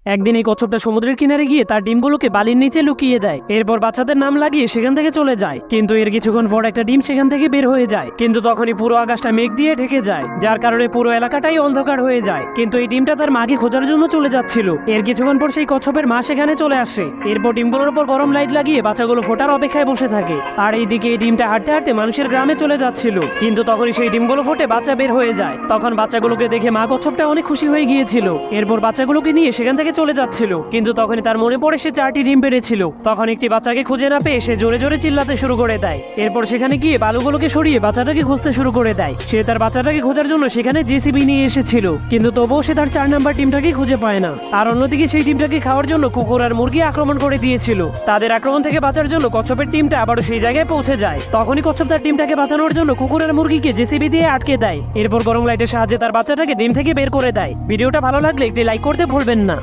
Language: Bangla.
একদিন এই কচ্ছপটা সমুদ্রের কিনারে গিয়ে তার ডিমগুলোকে বালির নিচে লুকিয়ে দেয়। এরপর বাচ্চাদের নাম লাগিয়ে সেখান থেকে চলে যায়। কিন্তু এর কিছুক্ষণ পর একটা ডিম সেখান থেকে বের হয়ে যায়। কিন্তু তখনই পুরো আকাশটা মেঘ দিয়ে ঢেকে যায়, যার কারণে পুরো এলাকাটাই অন্ধকার হয়ে যায়। কিন্তু এই ডিমটা তার মাকে খোঁজার জন্য চলে যাচ্ছিল। এর কিছুক্ষণ পর সেই কচ্ছপের মা সেখানে চলে আসে। এরপর ডিমগুলোর উপর গরম লাইট লাগিয়ে বাচ্চাগুলো ফোটার অপেক্ষায় বসে থাকে। আর এইদিকে এই ডিমটা হাঁটতে হাঁটতে মানুষের গ্রামে চলে যাচ্ছিল। কিন্তু তখনই সেই ডিমগুলো ফুটে বাচ্চা বের হয়ে যায়। তখন বাচ্চাগুলোকে দেখে মা কচ্ছপটা অনেক খুশি হয়ে গিয়েছিল। এরপর বাচ্চাগুলোকে নিয়ে সেখান থেকে চলে যাচ্ছিল। কিন্তু তখনই তার মনে পড়ে সে 4টি ডিম পেড়েছিল। তখন একটি বাচ্চাকে খুঁজে না পেয়ে সে জোরে জোরে চিল্লাতে শুরু করে দেয়। এরপর সেখানে গিয়ে বালুগুলোকে সরিয়ে বাচ্চাটাকে খুঁজতে শুরু করে দেয়। সে তার বাচ্চাটাকে খোঁজার জন্য সেখানে জেসিবি নিয়ে এসেছিল, কিন্তু তবুও সে তার 4 নাম্বার ডিমটাকে খুঁজে পায় না। আর অন্যদিকে সেই ডিমটাকে খাওয়ার জন্য কুকুর আর মুরগি আক্রমণ করে দিয়েছিল। তাদের আক্রমণ থেকে বাঁচার জন্য কচ্ছপের ডিমটা আবারও সেই জায়গায় পৌঁছে যায়। তখনই কচ্ছপ তার ডিমটাকে বাঁচানোর জন্য কুকুর আর মুরগিকে জেসিবি দিয়ে আটকে দেয়। এরপর গরম লাইটের সাহায্যে তার বাচ্চাটাকে ডিম থেকে বের করে দেয়। ভিডিওটা ভালো লাগলে একটি লাইক করতে ভুলবেন না।